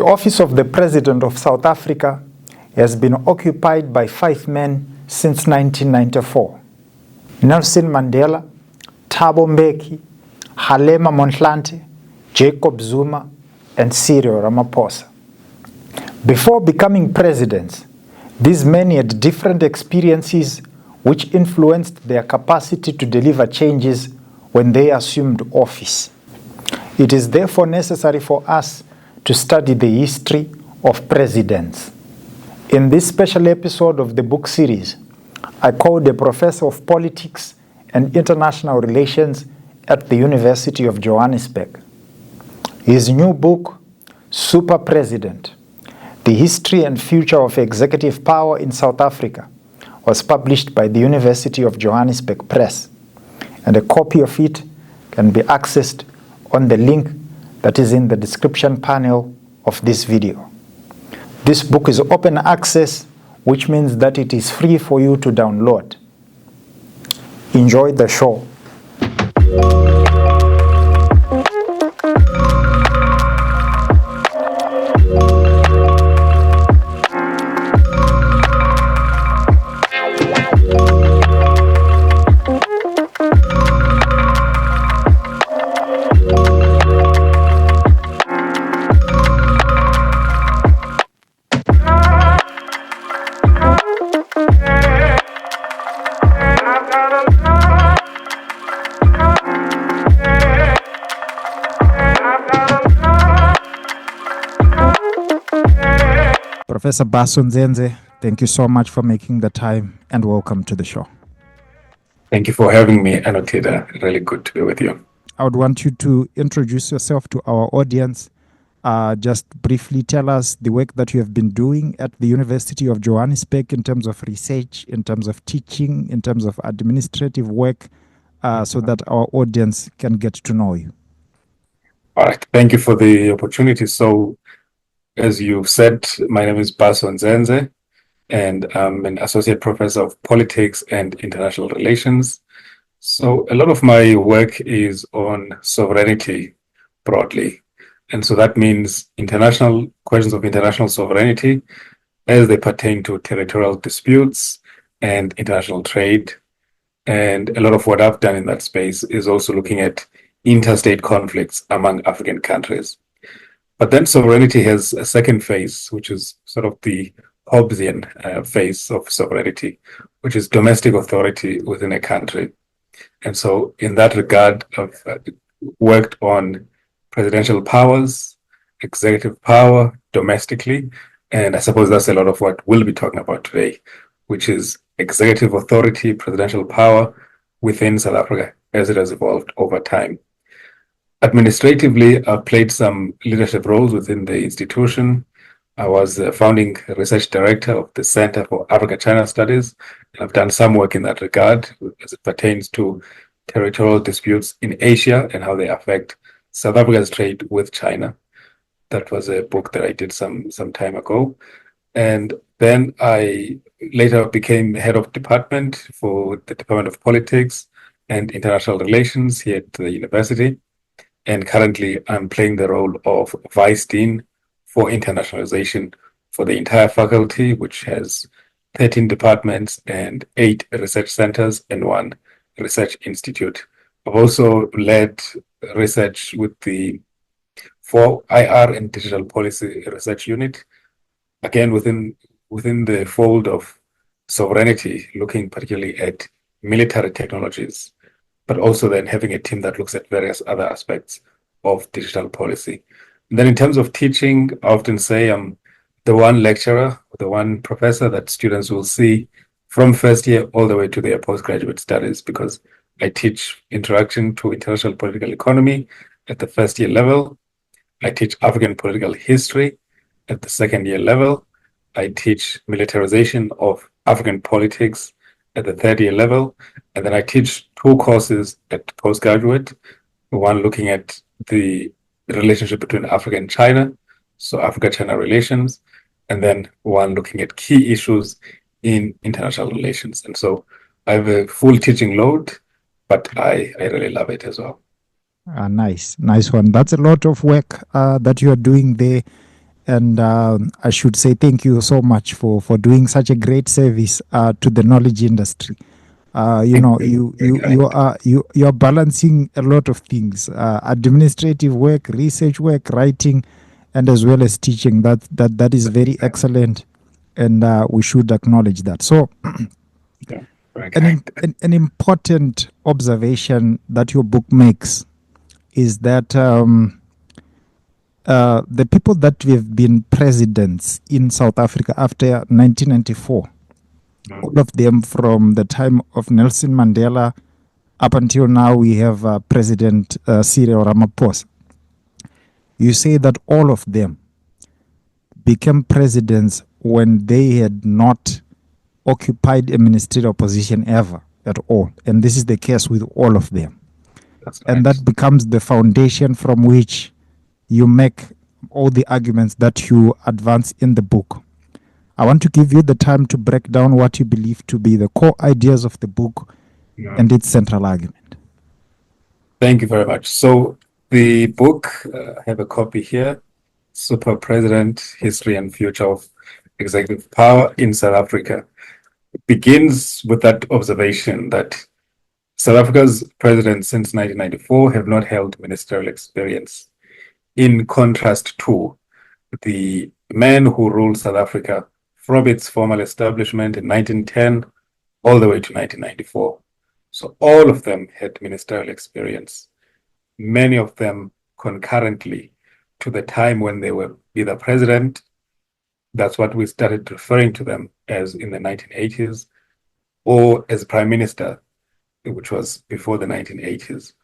office of the President of South Africa has been occupied by 5 men since 1994. Nelson Mandela, Thabo Mbeki, Halema Monthlante, Jacob Zuma, and Cyril Ramaphosa. Before becoming presidents, these men had different experiences which influenced their capacity to deliver changes when they assumed office. It is therefore necessary for us to study the history of presidents. In this special episode of the book series, I called a professor of politics and international relations at the University of Johannesburg. His new book, Super President: The History and Future of Executive Power in South Africa, was published by the University of Johannesburg Press, and a copy of it can be accessed on the link that is in the description panel of this video. This book is open access, which means that it is free for you to download. Enjoy the show. Professor Bhaso Ndzendze, thank you so much for making the time and welcome to the show. Thank you for having me, Anotida. Really good to be with you. I would want you to introduce yourself to our audience. Just briefly tell us the work that you have been doing at the University of Johannesburg in terms of research, in terms of teaching, in terms of administrative work, so that our audience can get to know you. All right. Thank you for the opportunity. So, as you said, my name is Bhaso Ndzendze, and I'm an associate professor of politics and international relations. So a lot of my work is on sovereignty broadly. And so that means international questions of international sovereignty as they pertain to territorial disputes and international trade. And a lot of what I've done in that space is also looking at interstate conflicts among African countries. But then sovereignty has a second phase, which is sort of the Hobbesian phase of sovereignty, which is domestic authority within a country. And so in that regard, I've worked on presidential powers, executive power domestically, and I suppose that's a lot of what we'll be talking about today, which is executive authority, presidential power within South Africa as it has evolved over time. Administratively, I've played some leadership roles within the institution. I was the founding research director of the Center for Africa-China Studies, and I've done some work in that regard as it pertains to territorial disputes in Asia and how they affect South Africa's trade with China. That was a book that I did some time ago. And then I later became head of department for the Department of Politics and International Relations here at the university. And currently, I'm playing the role of Vice-Dean for Internationalization for the entire faculty, which has 13 departments and 8 research centers and 1 research institute. I've also led research with the 4 IR and Digital Policy Research Unit, again within the fold of sovereignty, looking particularly at military technologies, but also then having a team that looks at various other aspects of digital policy. And then in terms of teaching, I often say I'm the one lecturer, the one professor that students will see from first year all the way to their postgraduate studies, because I teach Introduction to International Political Economy at the first year level. I teach African political history at the second year level. I teach militarization of African politics at the third year level. And then I teach 2 courses at postgraduate, one looking at the relationship between Africa and China, so Africa-China relations, and then one looking at key issues in international relations. And so I have a full teaching load, but I really love it as well. Nice one. That's a lot of work that you are doing there. And I should say thank you so much for doing such a great service to the knowledge industry. You know, you are balancing a lot of things: administrative work, research work, writing, and as well as teaching. That is very excellent, and we should acknowledge that. So, Yeah, very kind. an important observation that your book makes is that the people that have been presidents in South Africa after 1994, all of them from the time of Nelson Mandela up until now, we have President Cyril Ramaphosa. You say that all of them became presidents when they had not occupied a ministerial position ever at all. And this is the case with all of them. That's And right. that becomes the foundation from which you make all the arguments that you advance in the book. I want to give you the time to break down what you believe to be the core ideas of the book and its central argument. Thank you very much. So the book, I have a copy here, Super President, History and Future of Executive Power in South Africa. It begins with that observation that South Africa's presidents since 1994 have not held ministerial experience, in contrast to the men who ruled South Africa from its formal establishment in 1910 all the way to 1994. So all of them had ministerial experience, many of them concurrently to the time when they were either president, that's what we started referring to them as in the 1980s, or as prime minister, which was before the 1980s.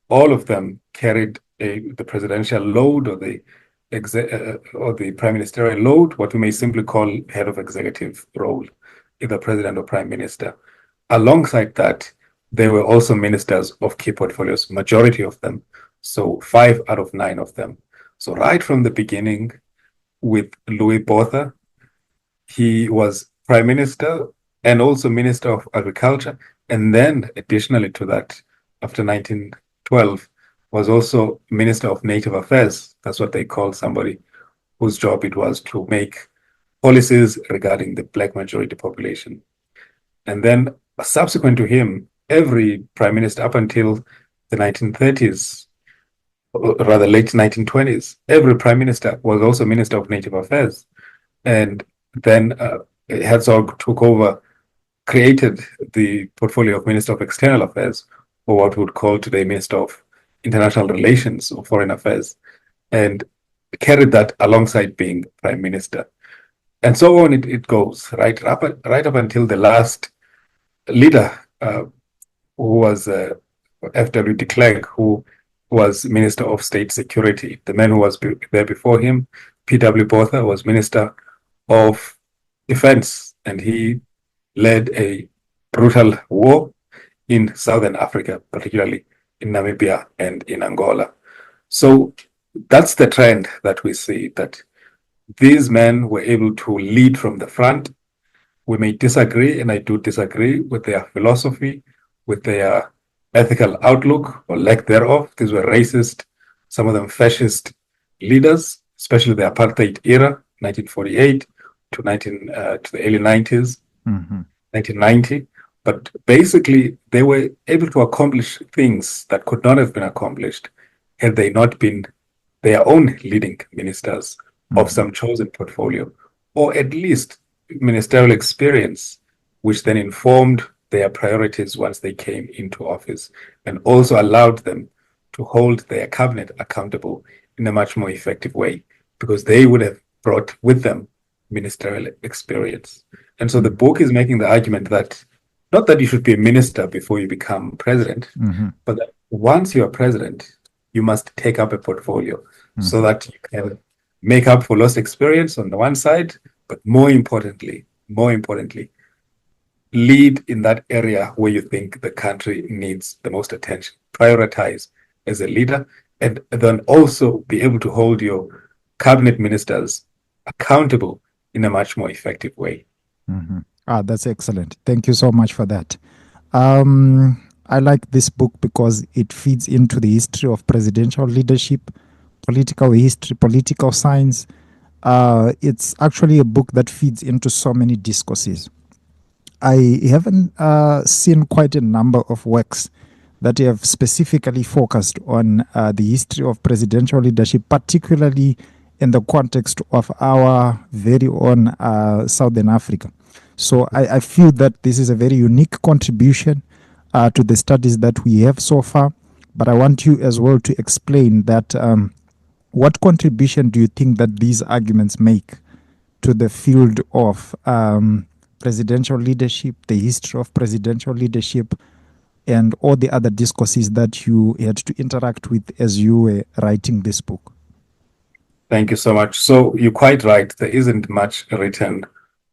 All of them carried the presidential load or the prime ministerial load, what we may simply call head of executive role, either president or prime minister. Alongside that, they were also ministers of key portfolios, majority of them. So 5 out of 9 of them. So right from the beginning with Louis Botha, he was prime minister and also minister of agriculture. And then additionally to that, after 1912, was also minister of native affairs. That's what they called somebody whose job it was to make policies regarding the black majority population. And then subsequent to him, every prime minister up until the 1930s, or rather late 1920s, every prime minister was also minister of native affairs. And then Herzog took over, created the portfolio of Minister of External Affairs, or what we would call today Minister of International Relations or Foreign Affairs, and carried that alongside being Prime Minister. And so on it goes, right up until the last leader, who was F.W. de Klerk, who was Minister of State Security. The man who was there before him, P.W. Botha, was Minister of Defense, and he led a brutal war in Southern Africa, particularly in Namibia and in Angola. So that's the trend that we see, that these men were able to lead from the front. We may disagree, and I do disagree with their philosophy, with their ethical outlook or lack thereof. These were racist, some of them fascist leaders, especially the apartheid era, 1948 to the early 90s, 1990. But basically, they were able to accomplish things that could not have been accomplished had they not been their own leading ministers of some chosen portfolio, or at least ministerial experience, which then informed their priorities once they came into office, and also allowed them to hold their cabinet accountable in a much more effective way, because they would have brought with them ministerial experience. And so the book is making the argument that not that you should be a minister before you become president, but that once you are president, you must take up a portfolio so that you can make up for lost experience on the one side, but more importantly, lead in that area where you think the country needs the most attention. Prioritize as a leader, and then also be able to hold your cabinet ministers accountable in a much more effective way. That's excellent. Thank you so much for that. I like this book because it feeds into the history of presidential leadership, political history, political science, it's actually a book that feeds into so many discourses. I haven't seen quite a number of works that have specifically focused on the history of presidential leadership, particularly in the context of our very own Southern Africa. So I feel that this is a very unique contribution to the studies that we have so far. But I want you as well to explain that what contribution do you think that these arguments make to the field of presidential leadership, the history of presidential leadership, and all the other discourses that you had to interact with as you were writing this book? Thank you so much. So you're quite right. There isn't much written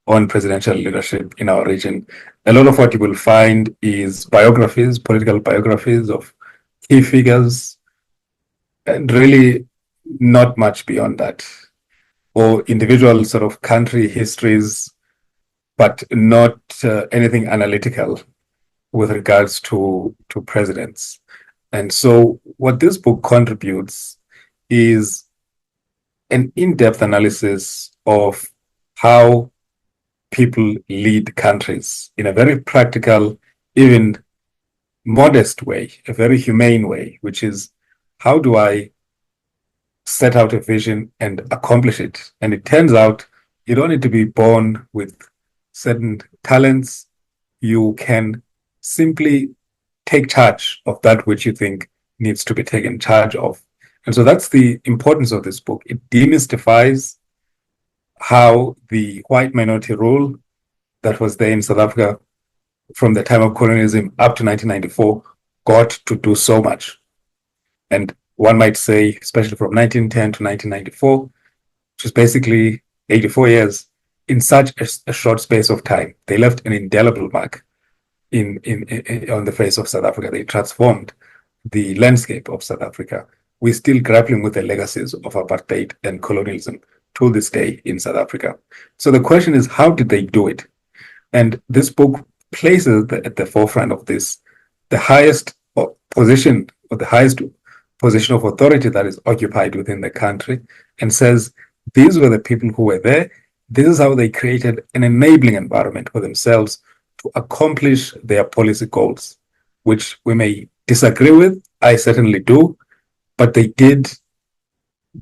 on presidential leadership in our region. A lot of what you will find is biographies, political biographies of key figures, and really not much beyond that, or individual sort of country histories, but not anything analytical with regards to presidents. And so what this book contributes is an in-depth analysis of how people lead countries in a very practical, even modest way, a very humane way, which is how do I set out a vision and accomplish it? And it turns out you don't need to be born with certain talents. You can simply take charge of that which you think needs to be taken charge of. And so that's the importance of this book. It demystifies how the white minority rule that was there in South Africa from the time of colonialism up to 1994 got to do so much. And one might say, especially from 1910 to 1994, which is basically 84 years, in such a short space of time, they left an indelible mark in on the face of South Africa. They transformed the landscape of South Africa. We're still grappling with the legacies of apartheid and colonialism to this day in South Africa. So the question is, how did they do it? And this book places at the forefront of this the highest position, or the highest position of authority that is occupied within the country, and says these were the people who were there. This is how they created an enabling environment for themselves to accomplish their policy goals, which we may disagree with. I certainly do, but they did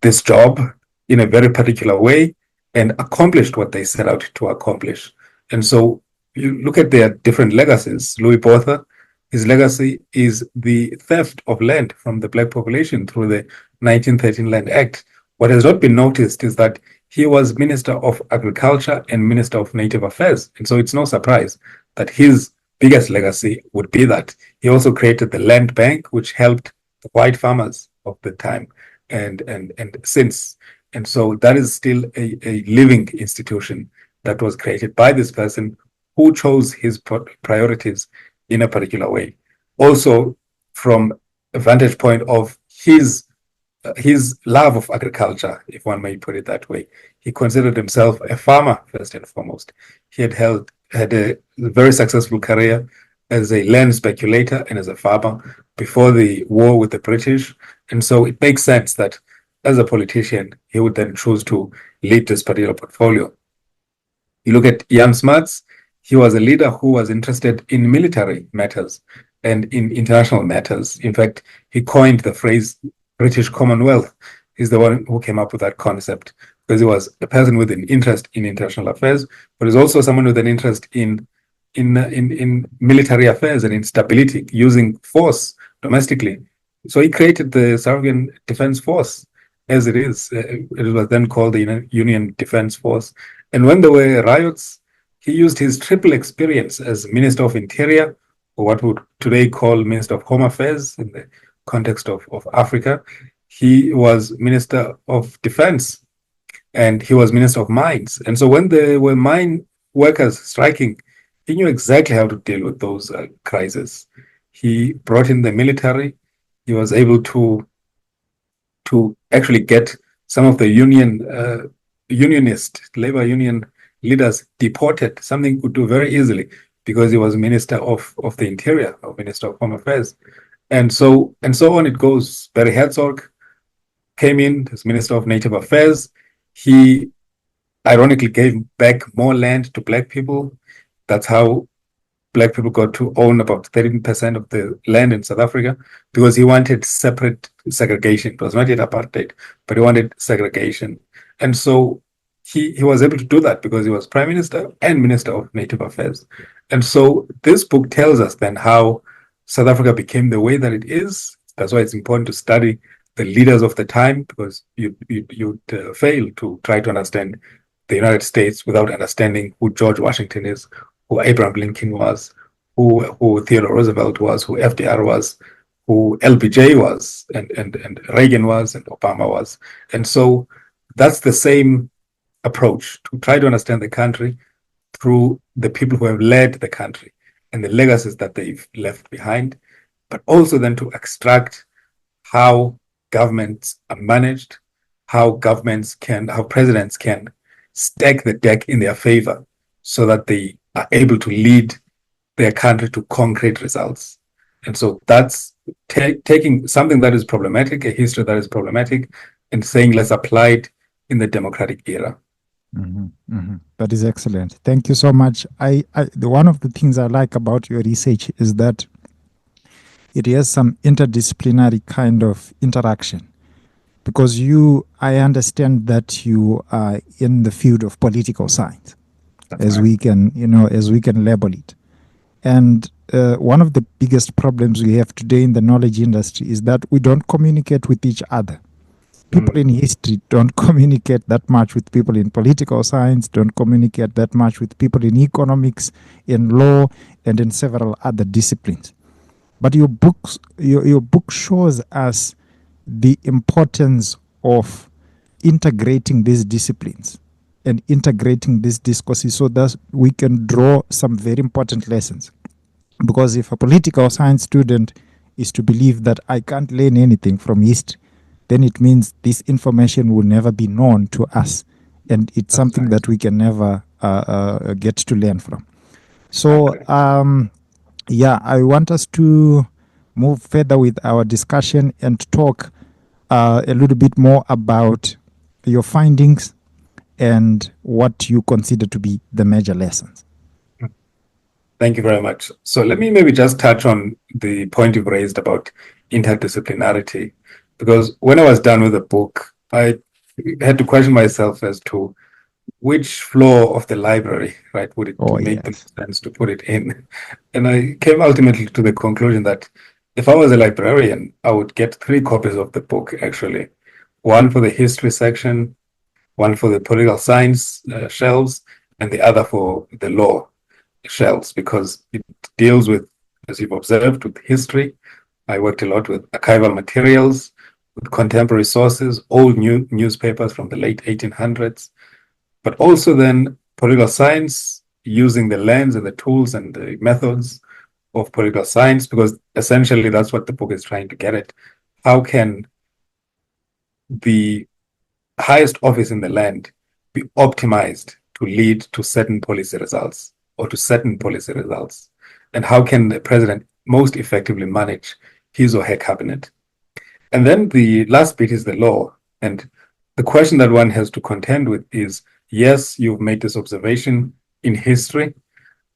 this job in a very particular way and accomplished what they set out to accomplish. And so you look at their different legacies. Louis Botha, his legacy is the theft of land from the black population through the 1913 Land Act. What has not been noticed is that he was Minister of Agriculture and Minister of Native Affairs. And so it's no surprise that his biggest legacy would be that. He also created the Land Bank, which helped the white farmers of the time and since. And so that is still a living institution that was created by this person who chose his priorities in a particular way. Also, from a vantage point of his love of agriculture, if one may put it that way, he considered himself a farmer first and foremost. He had a very successful career as a land speculator and as a farmer before the war with the British. And so it makes sense that as a politician, he would then choose to lead this particular portfolio. You look at Jan Smuts, he was a leader who was interested in military matters and in international matters. In fact, he coined the phrase British Commonwealth. He's the one who came up with that concept because he was a person with an interest in international affairs, but he's also someone with an interest in military affairs and in stability, using force domestically. So he created the South African Defence Force as it is. It was then called the Union Defence Force. And when there were riots, he used his triple experience as Minister of Interior, or what we would today call Minister of Home Affairs in the context of Africa. He was Minister of Defense, and he was Minister of Mines. And so when there were mine workers striking, he knew exactly how to deal with those crises. He brought in the military. He was able to actually get some of the unionist labor union leaders deported, something he could do very easily because he was Minister of the Interior, or Minister of Home Affairs. And so on it goes. Barry Herzog came in as Minister of Native Affairs. He ironically gave back more land to Black people. That's how Black people got to own about 13% of the land in South Africa, because he wanted separate segregation. It was not yet apartheid, but he wanted segregation. And so he was able to do that because he was Prime Minister and Minister of Native Affairs. And so this book tells us then how South Africa became the way that it is. That's why it's important to study the leaders of the time, because you'd fail to try to understand the United States without understanding who George Washington is, who Abraham Lincoln was, who Theodore Roosevelt was, who FDR was, who LBJ was, and Reagan was, and Obama was. And so that's the same approach, to try to understand the country through the people who have led the country and the legacies that they've left behind, but also then to extract how governments are managed, how presidents can stack the deck in their favor so that they are able to lead their country to concrete results. And so that's taking something that is problematic, a history that is problematic, and saying let's apply it in the democratic era. That is excellent. Thank you so much. One of the things I like about your research is that it has some interdisciplinary kind of interaction, because I understand that you are in the field of political science, as we can label it. And one of the biggest problems we have today in the knowledge industry is that we don't communicate with each other. People in history don't communicate that much with people in political science, don't communicate that much with people in economics, in law, and in several other disciplines. But your book shows us the importance of integrating these disciplines and integrating these discourses so that we can draw some very important lessons. Because if a political science student is to believe that I can't learn anything from history, then it means this information will never be known to us, and it's something that we can never get to learn from. So, I want us to move further with our discussion and talk a little bit more about your findings and what you consider to be the major lessons. Thank you very much. So let me maybe just touch on the point you've raised about interdisciplinarity, because when I was done with the book, I had to question myself as to which floor of the library, right, would it make the most sense to put it in. And I came ultimately to the conclusion that if I was a librarian, I would get 3 copies of the book, actually. One for the history section, one for the political science shelves, and the other for the law shelves, because it deals with, as you've observed, with history. I worked a lot with archival materials, with contemporary sources, old newspapers from the late 1800s, but also then political science, using the lens and the tools and the methods of political science, because essentially that's what the book is trying to get at. How can the highest office in the land be optimized to lead to certain policy results or to certain policy results? And how can the president most effectively manage his or her cabinet? And then the last bit is the law. And the question that one has to contend with is, yes, you've made this observation in history,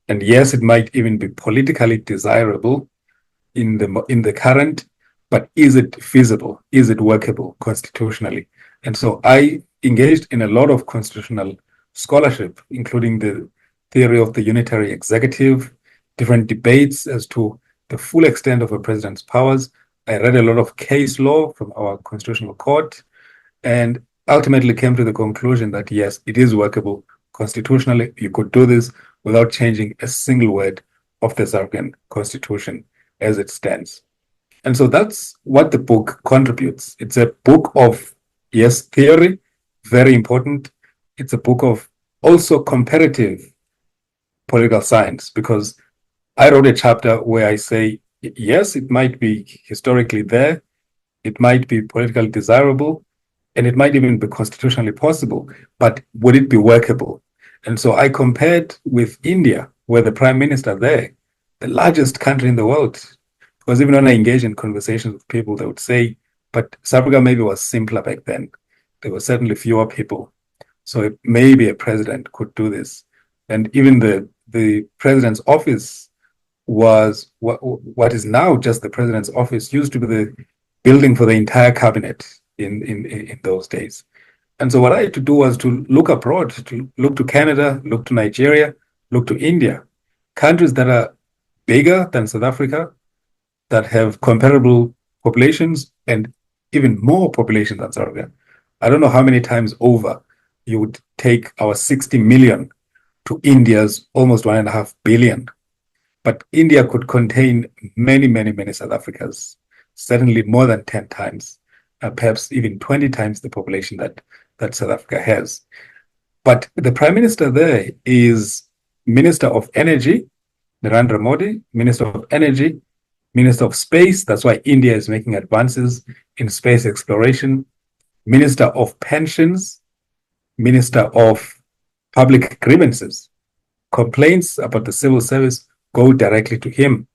and yes, it might even be politically desirable in the current, but is it feasible? Is it workable constitutionally? And so I engaged in a lot of constitutional scholarship, including the theory of the unitary executive, different debates as to the full extent of a president's powers. I read a lot of case law from our constitutional court, and ultimately came to the conclusion that yes, it is workable constitutionally. You could do this without changing a single word of the South African Constitution as it stands. And so that's what the book contributes. It's a book of, yes, theory, very important. It's a book of also comparative political science, because I wrote a chapter where I say, yes, it might be historically there, it might be politically desirable, and it might even be constitutionally possible, but would it be workable? And so I compared with India, where the prime minister there, the largest country in the world, because even when I engage in conversations with people, they would say, but South Africa maybe was simpler back then. There were certainly fewer people. So maybe a president could do this. And even the president's office was what is now just the president's office used to be the building for the entire cabinet in those days. And so what I had to do was to look abroad, to look to Canada, look to Nigeria, look to India, countries that are bigger than South Africa, that have comparable populations and even more population than South Africa. I don't know how many times over you would take our 60 million to India's almost 1.5 billion. But India could contain many, many, many South Africans, certainly more than 10 times, perhaps even 20 times the population that South Africa has. But the prime minister there is Minister of Energy, Narendra Modi, Minister of Energy, Minister of Space. That's why India is making advances in space exploration. Minister of Pensions, Minister of Public Grievances. Complaints about the civil service go directly to him.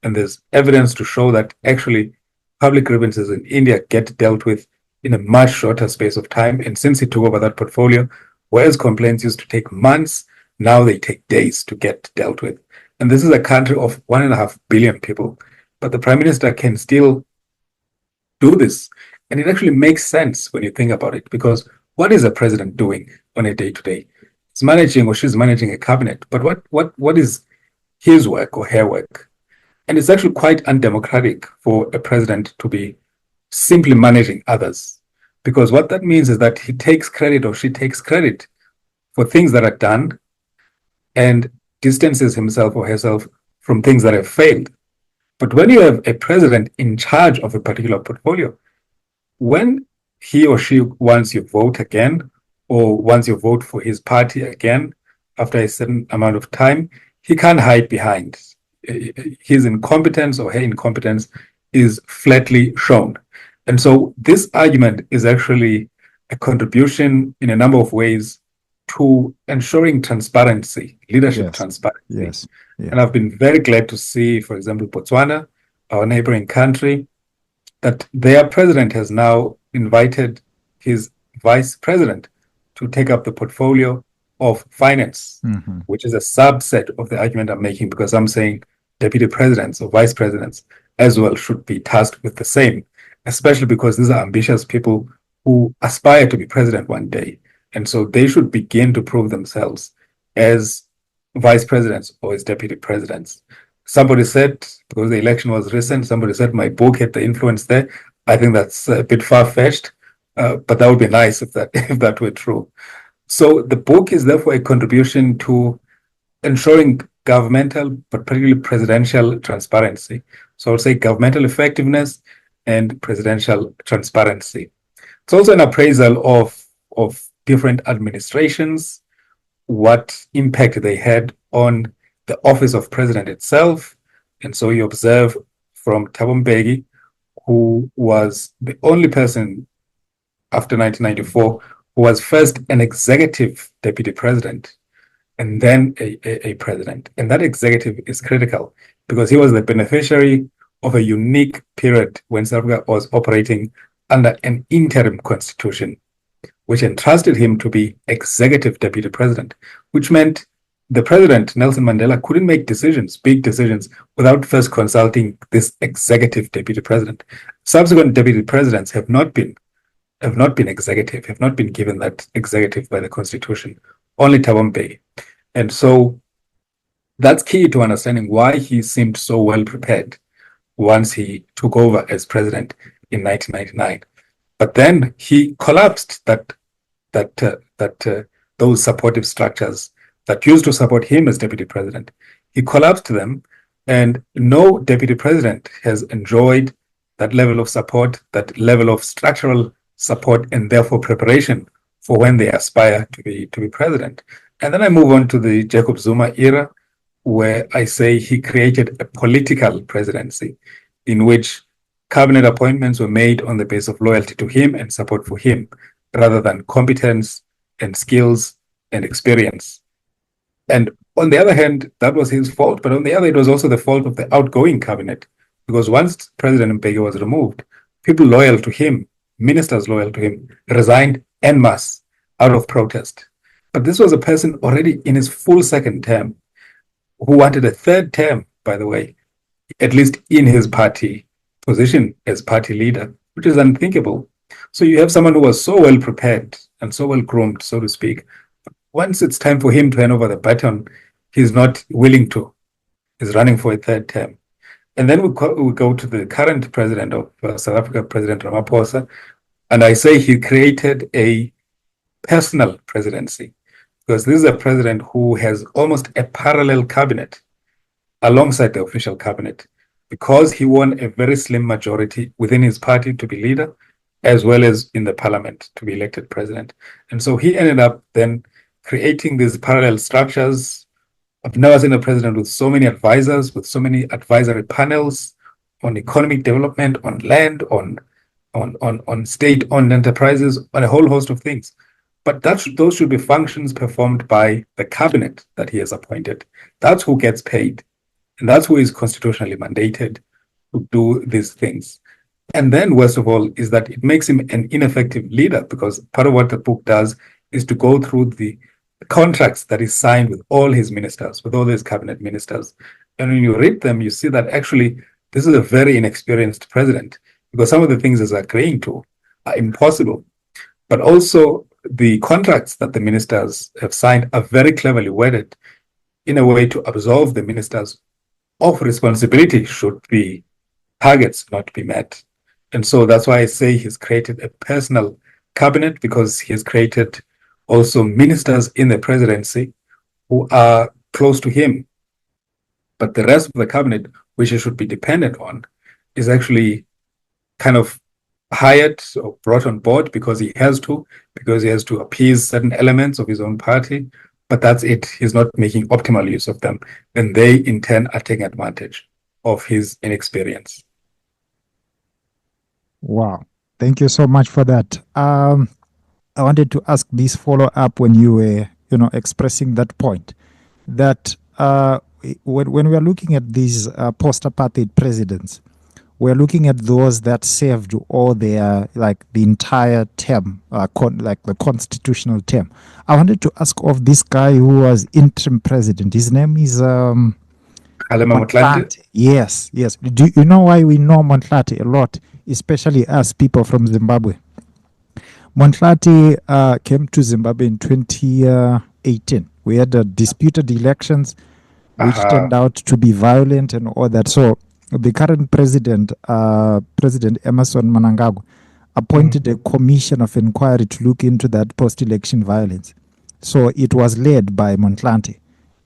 And there's evidence to show that actually public grievances in India get dealt with in a much shorter space of time. And since he took over that portfolio, whereas complaints used to take months, now they take days to get dealt with. And this is a country of 1.5 billion people. But the prime minister can still do this. And it actually makes sense when you think about it, because what is a president doing on a day-to-day? He's managing, or she's managing, a cabinet. But what is his work or her work? And it's actually quite undemocratic for a president to be simply managing others, because what that means is that he takes credit, or she takes credit, for things that are done and distances himself or herself from things that have failed. But when you have a president in charge of a particular portfolio, when he or she wants your vote again, or wants your vote for his party again after a certain amount of time, he can't hide behind. His incompetence or her incompetence is flatly shown. And so this argument is actually a contribution in a number of ways to ensuring transparency, leadership transparency. Yes. Yeah. And I've been very glad to see, for example, Botswana, our neighboring country, that their president has now invited his vice president to take up the portfolio of finance, which is a subset of the argument I'm making, because I'm saying deputy presidents or vice presidents as well should be tasked with the same, especially because these are ambitious people who aspire to be president one day. And so they should begin to prove themselves as vice presidents or as deputy presidents. Somebody said, because the election was recent, somebody said my book had the influence there. I think that's a bit far-fetched, but that would be nice if that were true. So the book is therefore a contribution to ensuring governmental, but particularly presidential transparency. So I would say governmental effectiveness and presidential transparency. It's also an appraisal of different administrations, what impact they had on the office of president itself. And so you observe from Thabo Mbeki, who was the only person after 1994 who was first an executive deputy president and then a president. And that executive is critical because he was the beneficiary of a unique period when South Africa was operating under an interim constitution, which entrusted him to be executive deputy president, which meant the president, Nelson Mandela, couldn't make decisions, big decisions, without first consulting this executive deputy president. Subsequent deputy presidents have not been executive, have not been given that executive by the constitution, only Thabo Mbeki. And so that's key to understanding why he seemed so well prepared once he took over as president in 1999. But then he collapsed those supportive structures that used to support him as deputy president. He collapsed them, and no deputy president has enjoyed that level of support, that level of structural support, and therefore preparation for when they aspire to be president. And then I move on to the Jacob Zuma era, where I say he created a political presidency in which cabinet appointments were made on the basis of loyalty to him and support for him, rather than competence and skills and experience. And on the other hand, that was his fault. But on the other, it was also the fault of the outgoing cabinet, because once President Mbeki was removed, people loyal to him, ministers loyal to him, resigned en masse out of protest. But this was a person already in his full second term who wanted a third term, by the way, at least in his party position as party leader, which is unthinkable. So you have someone who was so well prepared and so well groomed, so to speak. Once it's time for him to hand over the baton, he's not willing to. He's running for a third term. And then we go to the current president of South Africa, President Ramaphosa, and I say he created a personal presidency because this is a president who has almost a parallel cabinet alongside the official cabinet because he won a very slim majority within his party to be leader as well as in the parliament to be elected president. And so he ended up then creating these parallel structures. I've never seen a president with so many advisors, with so many advisory panels on economic development, on land, on state-owned enterprises, on a whole host of things. But those should be functions performed by the cabinet that he has appointed. That's who gets paid. And that's who is constitutionally mandated to do these things. And then, worst of all, is that it makes him an ineffective leader because part of what the book does is to go through the contracts that he signed with all his ministers, with all his cabinet ministers. And when you read them, you see that actually this is a very inexperienced president because some of the things he's agreeing to are impossible. But also the contracts that the ministers have signed are very cleverly worded in a way to absolve the ministers of responsibility should the targets not be met. And so that's why I say he's created a personal cabinet because he has created also ministers in the presidency who are close to him. But the rest of the cabinet, which he should be dependent on, is actually kind of hired or brought on board because he has to appease certain elements of his own party. But that's it. He's not making optimal use of them. And they, in turn, are taking advantage of his inexperience. Wow. Thank you so much for that. I wanted to ask this follow-up when you were, expressing that point, that when we are looking at these post-apartheid presidents, we're looking at those that served all their, like the entire term, like the constitutional term. I wanted to ask of this guy who was interim president. His name is Kgalema Motlanthe. Yes. Do you know why we know Motlanthe a lot, especially us people from Zimbabwe? Motlanthe came to Zimbabwe in 2018. We had disputed elections, which turned out to be violent and all that. So the current president, President Emmerson Mnangagwa, appointed a commission of inquiry to look into that post-election violence. So it was led by Motlanthe.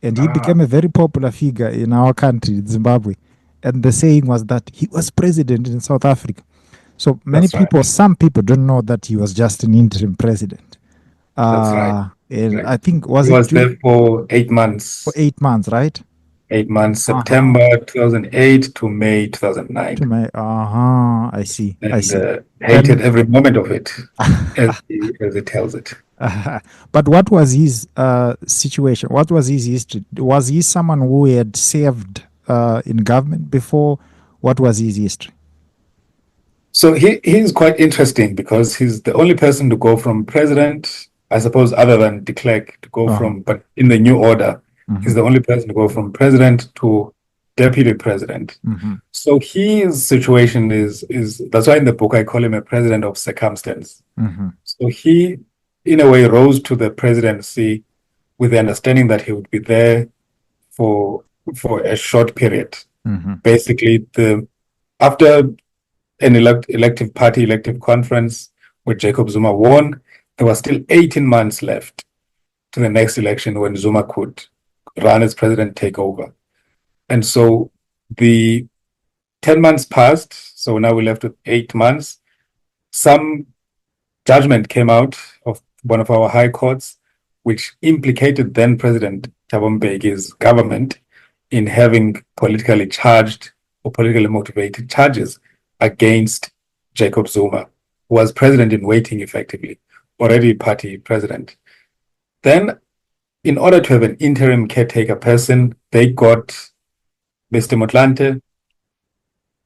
And he became a very popular figure in our country, Zimbabwe. And the saying was that he was president in South Africa. So many people, some people don't know that he was just an interim president. That's right. And right. I think he was there for 8 months. For 8 months, right? 8 months, September 2008 to May 2009. To May, I see. And I see. Hated every moment of it, as he tells it. But what was his situation? What was his history? Was he someone who had served in government before? What was his history? So he's quite interesting because he's the only person to go from president, I suppose, other than de Klerk, to go from, but in the new order, he's the only person to go from president to deputy president. So his situation is that's why in the book I call him a president of circumstance. So he, in a way, rose to the presidency with the understanding that he would be there for a short period. Basically, after an elective conference where Jacob Zuma won, there was still 18 months left to the next election when Zuma could run as president, take over. And so the 10 months passed, so now we're left with 8 months. Some judgment came out of one of our high courts, which implicated then President Thabo Mbeki's government in having politically charged or politically motivated charges against Jacob Zuma, who was president in waiting effectively, already party president. Then, in order to have an interim caretaker person, they got Mr. Motlanthe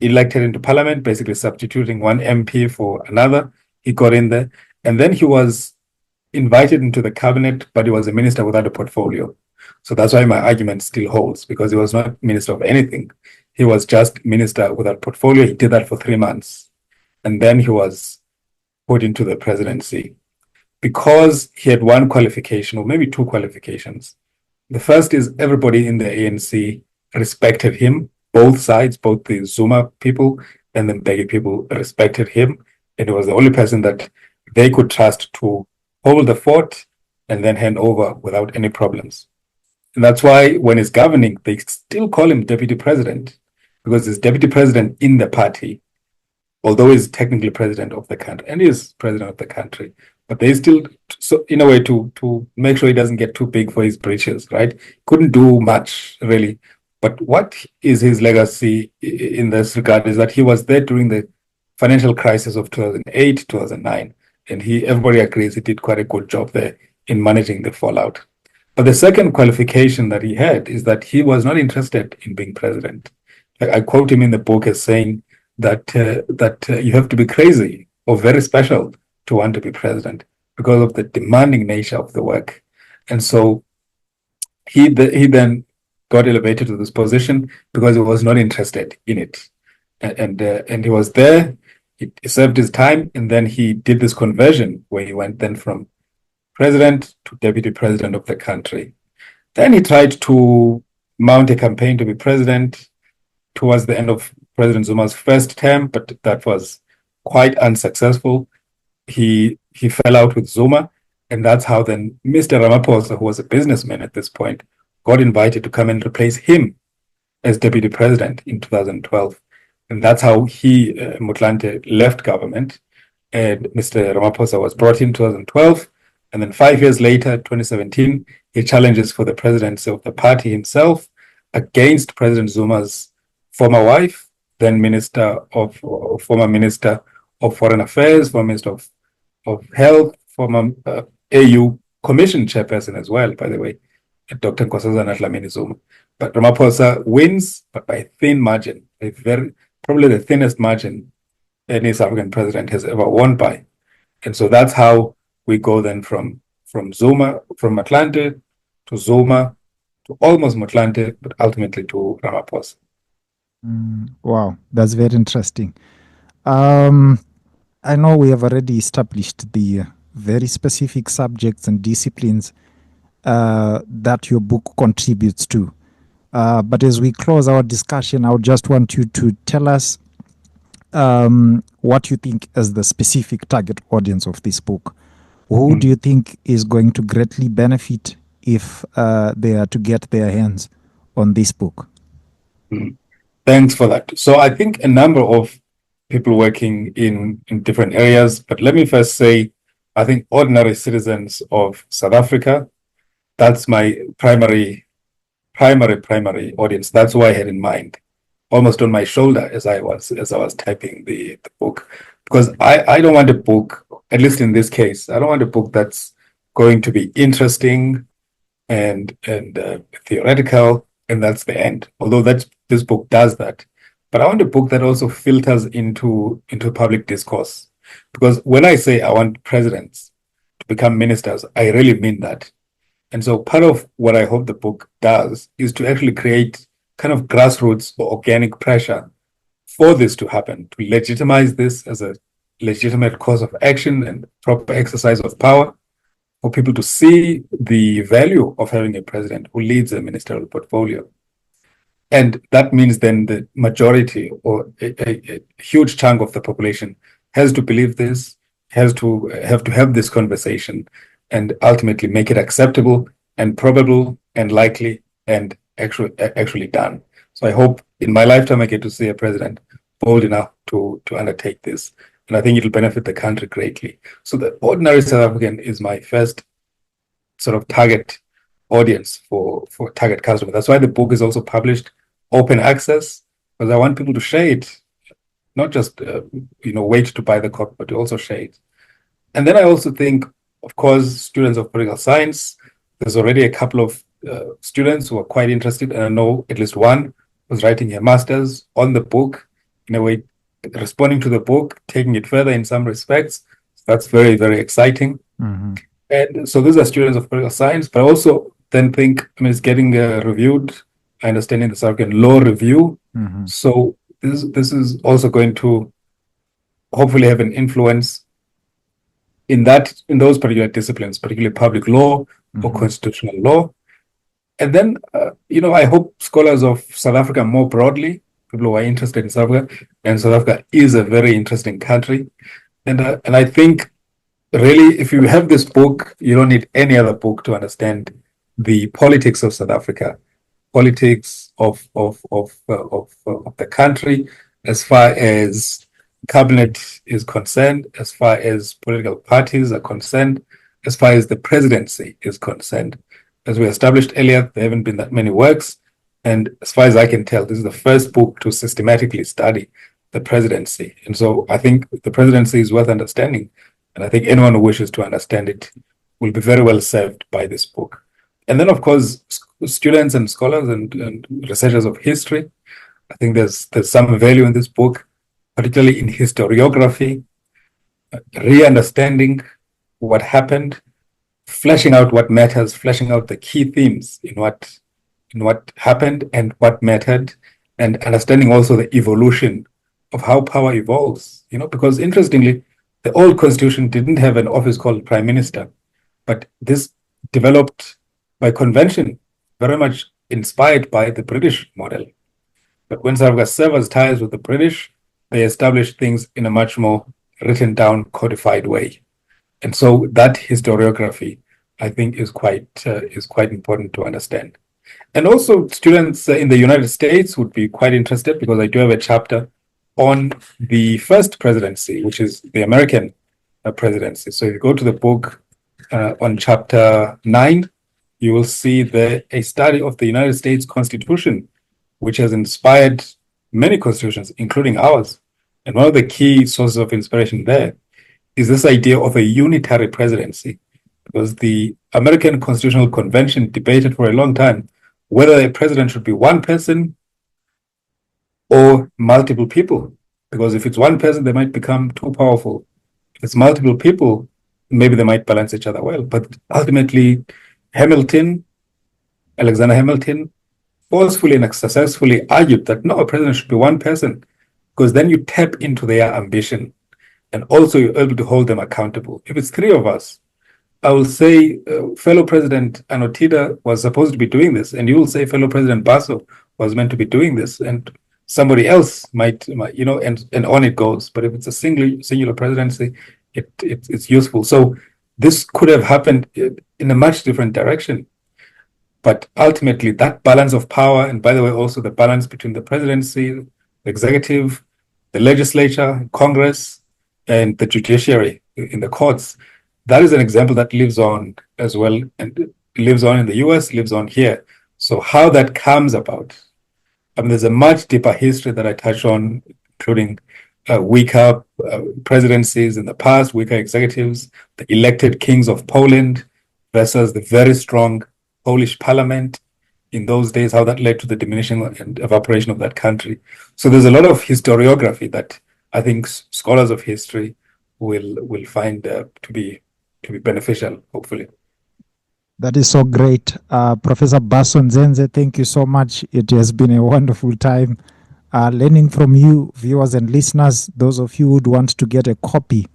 elected into parliament, basically substituting one MP for another. He got in there. And then he was invited into the cabinet, but he was a minister without a portfolio. So that's why my argument still holds, because he was not minister of anything. He was just minister without portfolio. He did that for 3 months. And then he was put into the presidency because he had one qualification, or maybe two qualifications. The first is everybody in the ANC respected him, both sides, both the Zuma people and the Mbeki people respected him. And he was the only person that they could trust to hold the fort and then hand over without any problems. And that's why when he's governing, they still call him deputy president, because he's deputy president in the party, although he's technically president of the country, and he is president of the country. But they still, so in a way, to make sure he doesn't get too big for his britches, right? Couldn't do much, really. But what is his legacy in this regard is that he was there during the financial crisis of 2008, 2009. And everybody agrees he did quite a good job there in managing the fallout. But the second qualification that he had is that he was not interested in being president. I quote him in the book as saying that you have to be crazy or very special to want to be president because of the demanding nature of the work. And so he then got elevated to this position because he was not interested in it. And he was there, he served his time, and then he did this conversion where he went then from president to deputy president of the country. Then he tried to mount a campaign to be president towards the end of President Zuma's first term, but that was quite unsuccessful. He fell out with Zuma, and that's how then Mr. Ramaphosa, who was a businessman at this point, got invited to come and replace him as deputy president in 2012. And that's how Motlanthe left government, and Mr. Ramaphosa was brought in 2012. And then 5 years later, 2017, he challenges for the presidency of the party himself against President Zuma's former wife, then former Minister of Foreign Affairs, former Minister of Health, former AU Commission chairperson as well, by the way, Dr. Nkosazana Dlamini Zuma. But Ramaphosa wins, but by a thin margin, probably the thinnest margin any South African president has ever won by. And so that's how we go then from Motlanthe to Zuma to almost Motlanthe, but ultimately to Ramaphosa. Wow, that's very interesting. I know we have already established the very specific subjects and disciplines that your book contributes to. But as we close our discussion, I would just want you to tell us what you think is the specific target audience of this book. Who do you think is going to greatly benefit if they are to get their hands on this book? Thanks for that. So I think a number of people working in different areas, but let me first say, I think ordinary citizens of South Africa, that's my primary audience. That's who I had in mind, almost on my shoulder as I was typing the book, because I don't want a book, at least in this case, I don't want a book that's going to be interesting and theoretical, and that's the end. Although this book does that, but I want a book that also filters into public discourse. Because when I say I want presidents to become ministers, I really mean that. And so part of what I hope the book does is to actually create kind of grassroots or organic pressure for this to happen, to legitimize this as a legitimate course of action and proper exercise of power, for people to see the value of having a president who leads a ministerial portfolio. And that means then the majority or a huge chunk of the population has to believe this, has to have this conversation, and ultimately make it acceptable and probable and likely and actually done. So I hope in my lifetime I get to see a president bold enough to undertake this. And I think it'll benefit the country greatly. So the ordinary South African is my first sort of target audience for target customer. That's why the book is also published open access, because I want people to share it, not just wait to buy the copy, but to also share it. And then I also think, of course, students of political science, there's already a couple of students who are quite interested, and I know at least one was writing a master's on the book, in a way responding to the book, taking it further in some respects. That's very, very exciting. Mm-hmm. And so these are students of political science, but I also then think, I mean, it's getting reviewed. I understand in the South African Law Review. So this is also going to hopefully have an influence in those particular disciplines, particularly public law or constitutional law. And then, I hope scholars of South Africa more broadly, people who are interested in South Africa, and South Africa is a very interesting country. And I think really, if you have this book, you don't need any other book to understand the politics of South Africa, politics of the country, as far as cabinet is concerned, as far as political parties are concerned, as far as the presidency is concerned. As we established earlier, there haven't been that many works. And as far as I can tell, this is the first book to systematically study the presidency. And so I think the presidency is worth understanding. And I think anyone who wishes to understand it will be very well served by this book. And then, of course, students and scholars and researchers of history, I think there's some value in this book, particularly in historiography, re-understanding what happened, fleshing out what matters, fleshing out the key themes in what happened and what mattered, and understanding also the evolution of how power evolves. Because interestingly, the old constitution didn't have an office called prime minister, but this developed by convention, very much inspired by the British model. But when South Africa severed ties with the British, they established things in a much more written down, codified way. And so that historiography, I think, is quite important to understand. And also students in the United States would be quite interested, because I do have a chapter on the first presidency, which is the American presidency. So if you go to the book on chapter 9, you will see there a study of the United States Constitution, which has inspired many constitutions, including ours. And one of the key sources of inspiration there is this idea of a unitary presidency, because the American Constitutional Convention debated for a long time whether a president should be one person or multiple people. Because if it's one person, they might become too powerful. If it's multiple people, maybe they might balance each other well. But ultimately, Alexander Hamilton, forcefully and successfully argued that no, a president should be one person, because then you tap into their ambition, and also you're able to hold them accountable. If it's three of us, I will say fellow President Anotida was supposed to be doing this, and you will say fellow President Bhaso was meant to be doing this, and somebody else might and on it goes. But if it's a singular presidency, it's useful. So this could have happened in a much different direction. But ultimately, that balance of power, and by the way, also the balance between the presidency, the executive, the legislature, Congress, and the judiciary in the courts, that is an example that lives on as well, and lives on in the US, lives on here. So how that comes about, there's a much deeper history that I touch on, including weaker presidencies in the past, weaker executives, the elected kings of Poland versus the very strong Polish parliament in those days, how that led to the diminishing and evaporation of that country. So there's a lot of historiography that I think scholars of history will find to be beneficial, hopefully. That is so great. Professor Bhaso Ndzendze, thank you so much. It has been a wonderful time learning from you, viewers and listeners. Those of you who would want to get a copy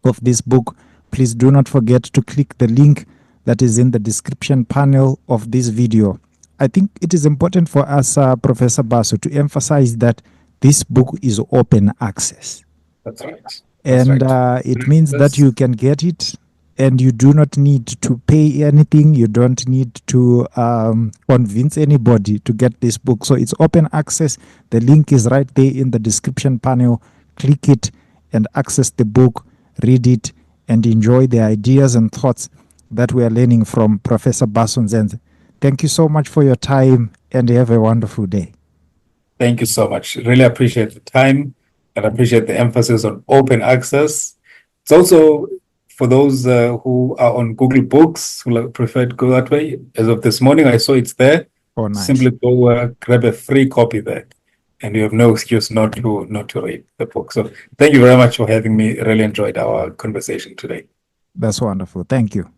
of this book, please do not forget to click the link that is in the description panel of this video. I think it is important for us, Professor Bhaso, to emphasize that this book is open access. That's right. And it means that you can get it, and you do not need to pay anything. You don't need to convince anybody to get this book. So it's open access. The link is right there in the description panel. Click it and access the book, read it, and enjoy the ideas and thoughts that we are learning from Professor Bhaso Ndzendze. Thank you so much for your time, and have a wonderful day. Thank you so much. Really appreciate the time, and appreciate the emphasis on open access. It's also for those who are on Google Books, who prefer to go that way. As of this morning, I saw it's there. Oh, nice. Simply go grab a free copy there, and you have no excuse not to read the book. So thank you very much for having me. Really enjoyed our conversation today. That's wonderful. Thank you.